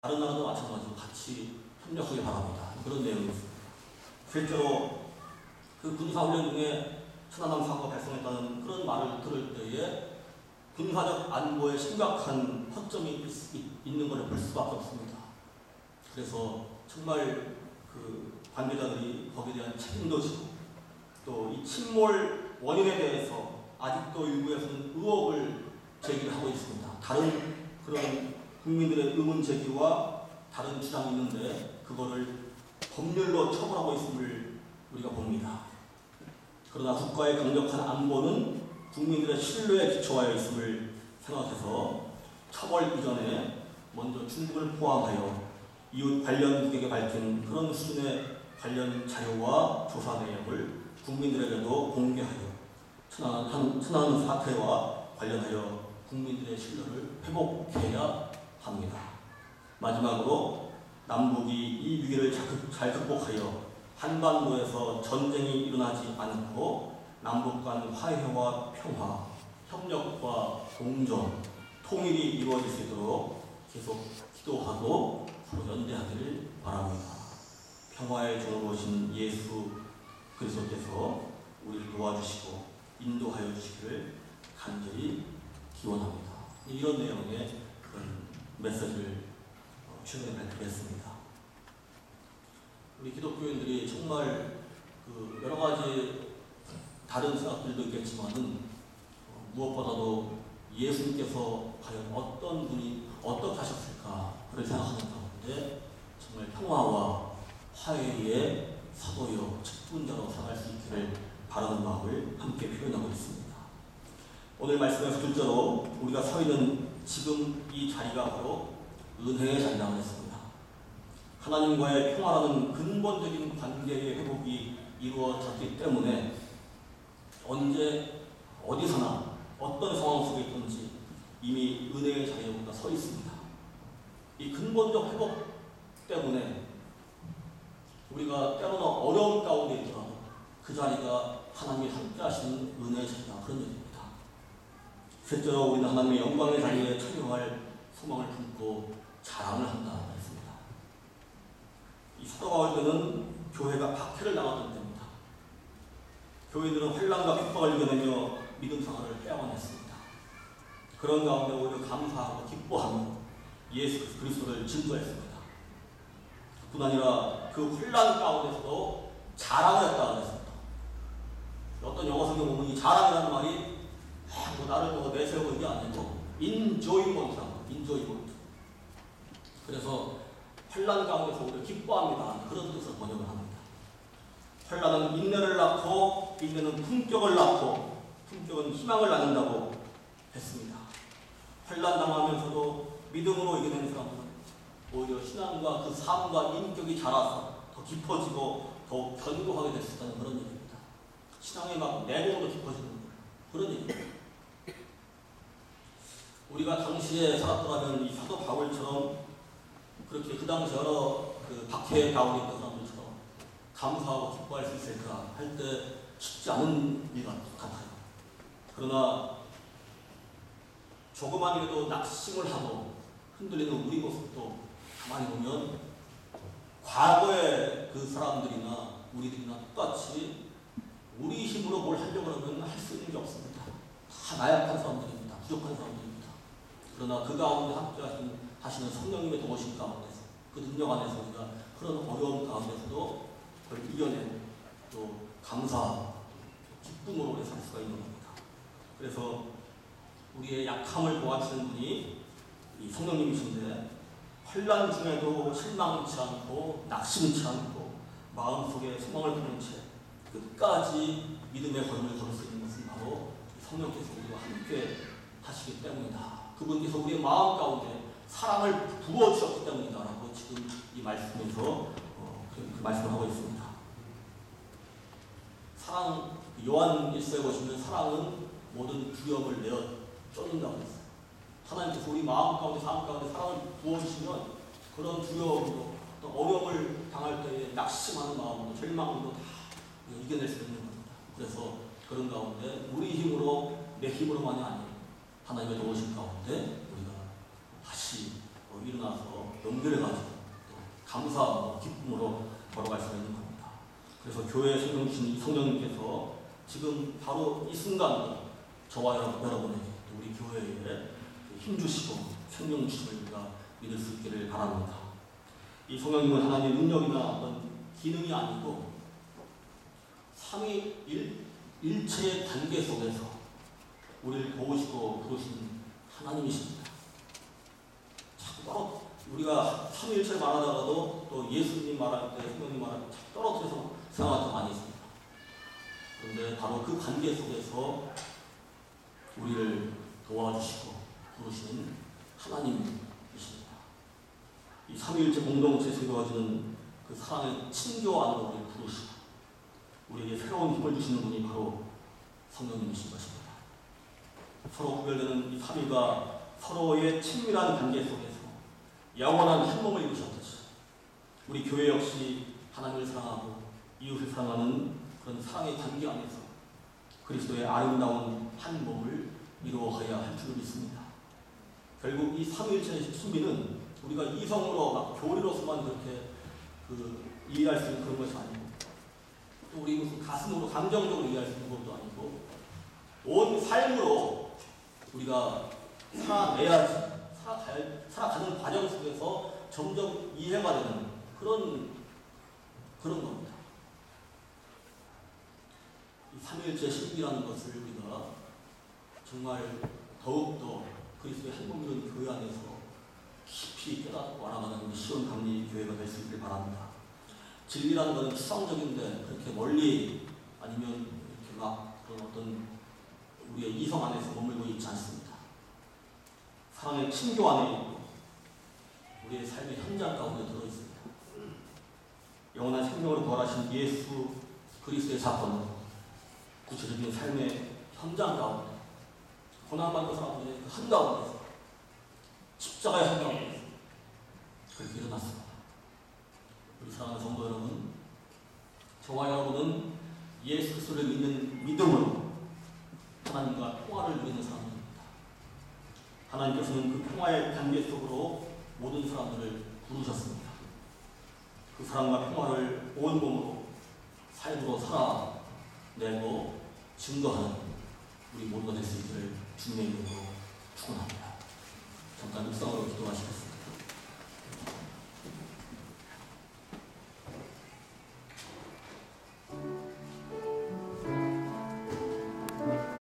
다른 나라도 마찬가지로 같이 협력하기 바랍니다. 그런 내용이 있습니다. 실제로 그 군사훈련 중에 천안함 사고가 발생했다는 그런 말을 들을 때에 군사적 안보에 심각한 허점이 있는 것을 볼 수밖에 없습니다. 그래서 정말 그 관계자들이 거기에 대한 책임도 지고 또 이 침몰 원인에 대해서 아직도 일부에서는 의혹을 제기하고 있습니다. 다른 그런 국민들의 의문 제기와 다른 주장이 있는데 그거를 법률로 처벌하고 있음을 우리가 봅니다. 그러나 국가의 강력한 안보는 국민들의 신뢰에 기초하여 있음을 생각해서 처벌 이전에 먼저 중국을 포함하여 이웃 관련국에게 밝힌 그런 수준의 관련 자료와 조사 내용을 국민들에게도 공개하여 천안 사태와 관련하여 국민들의 신뢰를 회복해야 합니다. 마지막으로 남북이 이 위기를 잘 극복하여 한반도에서 전쟁이 일어나지 않고 남북 간 화해와 평화, 협력과 공존, 통일이 이루어질 수 있도록 계속 기도하고 서로 연대하기를 바랍니다. 평화의 종으로 오신 예수 그리스도께서 우리를 도와주시고 인도하여 주시기를 간절히 기원합니다. 이런 내용의 그런 메시지를 최근에 발표했습니다. 우리 기독교인들이 정말 그 여러 가지 다른 생각들도 있겠지만은 무엇보다도 예수님께서 과연 어떤 분이 어떻게 하셨을까를 생각하는 가운데 정말 평화와 화해의 사도요 직분자로 살아갈 수 있기를 바라는 마음을 함께 표현하고 있습니다. 오늘 말씀에서 둘째로 우리가 서 있는 지금 이 자리가 바로 은혜의 자리라고 했습니다. 하나님과의 평화라는 근본적인 관계의 회복이 이루어졌기 때문에 언제 어디서나 어떤 상황 속에 있든지 이미 은혜의 자리에 우리가 서 있습니다. 이 근본적 회복 때문에 우리가 때로는 어려운 가운데 있더라도 그 자리가 하나님이 함께 하시는 은혜의 자리다 그런 얘기입니다. 실제로 우리는 하나님의 영광의 자리에 참여할 소망을 품고 자랑을 한다 했습니다. 이 사도 바울은 교회가 박해를 당하던 때입니다. 교회들은 환난과 핍박을 이겨내며 믿음 생활을 해야만 했습니다. 그런 가운데 오히려 감사하고 기뻐하며 예수 그리스도를 증거했습니다. 뿐 아니라 그 환난 가운데서도 자랑을 했다고 했습니다. 어떤 영어 성경 보면 이 자랑이라는 말이 뭐 나를 내세우고 이게 아니고 인조이먼트라고 인조이먼트. 그래서 환난 가운데서 우리가 기뻐합니다. 그런 뜻으로 번역을 합니다. 환난은 인내를 낳고 인내는 품격을 낳고 품격은 희망을 낳는다고 했습니다. 환난 당하면서도 믿음으로 이겨내는 사람들은 오히려 신앙과 그 삶과 인격이 자라서 더 깊어지고 더 견고하게 될 수 있다는 그런 얘기입니다. 신앙의 막 내공도 깊어지는 그런 얘기입니다. 우리가 당시에 살았더라면 이 사도 바울처럼 그렇게 그 당시 여러 그 박해 가운데 있던 사람들처럼 감사하고 기뻐할 수 있을까 할 때 쉽지 않은 일 같아요. 그러나 조그만이라도 낙심을 하고 흔들리는 우리 모습도 가만히 보면 과거의 그 사람들이나 우리들이나 똑같이 우리 힘으로 뭘 하려고 하면 할 수 있는 게 없습니다. 다 나약한 사람들입니다. 부족한 사람들입니다. 그러나 그 가운데 함께 하시는 성령님의 도우심 가운데서 그 능력 안에서 우리가 그런 어려움 가운데서도 그걸 이겨내고 또 감사, 기쁨으로 살 수가 있는 겁니다. 그래서 우리의 약함을 도와주시는 분이 이 성령님이신데 환난 중에도 실망치 않고 낙심치 않고 마음속에 소망을 품은 채 끝까지 믿음의 걸음을 걸을 수 있는 것은 바로 성령께서 우리와 함께 하시기 때문이다. 그분께서 우리의 마음 가운데 사랑을 부어주셨기 때문이다라고 지금 이 말씀에서 그 말씀을 하고 있습니다. 사랑, 요한 1서에 보시면 사랑은 모든 두려움을 내어 쫓는다고 했어요. 하나님께서 우리 마음 가운데 삶 가운데 사랑을 부어주시면 그런 두려움도 또 어려움을 당할 때에 낙심하는 마음도 절망도 다 이겨낼 수 있는 겁니다. 그래서 그런 가운데 우리 힘으로 내 힘으로만이 아니라 하나님의 도우심 가운데 우리가 다시 일어나서 연결해가지고 또 감사하고 기쁨으로 걸어갈 수 있는 겁니다. 그래서 교회 성령님께서 지금 바로 이 순간 저와 여러분에게 우리 교회에 힘주시고 생명 주심을 우리가 믿을 수 있기를 바랍니다. 이 성령님은 하나님의 능력이나 어떤 기능이 아니고 삼위일체의 관계 속에서 우리를 도우시고 부르신 하나님이십니다. 자꾸 우리가 삼위일체를 말하다가도 또 예수님 말할 때, 성령님 말할 때 자꾸 떨어뜨려서 생각할 때 많이 있습니다. 그런데 바로 그 관계 속에서 우리를 도와주시고 부르시는 하나님이십니다. 이 삼위일체 공동체에서 이루어지는 그 사랑의 친교 안으로 우리를 부르시고 우리에게 새로운 힘을 주시는 분이 바로 성령님이신 것입니다. 서로 구별되는 이 삼위가 서로의 친밀한 관계 속에서 영원한 한 몸을 이루셨듯이 우리 교회 역시 하나님을 사랑하고 이웃을 사랑하는 그런 사랑의 관계 안에서 그리스도의 아름다운 한 몸을 이루어가야 할 줄 믿습니다. 결국 이 삼위일체의 신비는 우리가 이성으로 막 교리로서만 그렇게 이해할 수 있는 그런 것이 아니고 또 우리 무슨 가슴으로 감정적으로 이해할 수 있는 것도 아니고 온 삶으로 우리가 살아가는 과정 속에서 점점 이해가 되는 그런 겁니다. 이 삼위일체 신비라는 것을 우리가 정말 더욱더 그리스도의 한 몸이는 교회 안에서 깊이 깨닫고 알아가는 우리 시온 감리 교회가 될 수 있기를 바랍니다. 진리라는 것은 추상적인데 그렇게 멀리 아니면 이렇게 막 그런 어떤 우리의 이성 안에서 머물고 있지 않습니다. 사랑의 친교 안에 있고 우리의 삶의 현장 가운데 들어있습니다. 영원한 생명으로 부활하신 예수 그리스도의 사건은 구체적인 삶의 현장 가운데 고난받는 사람들의 그 한가운데서 십자가의 한가운데서 그렇게 일어났습니다. 우리 사랑하는 성도 여러분, 저와 여러분은 예수 그리스도를 믿는 믿음으로 하나님과 평화를 누리는 사람들입니다. 하나님께서는 그 평화의 관계 속으로 모든 사람들을 부르셨습니다. 그 사랑과 평화를 온몸으로 삶으로 살아내고 증거하는 우리 모두가 될 수 있기를 주님의 이름으로 축원합니다. 잠깐 묵상으로 기도하시겠습니다.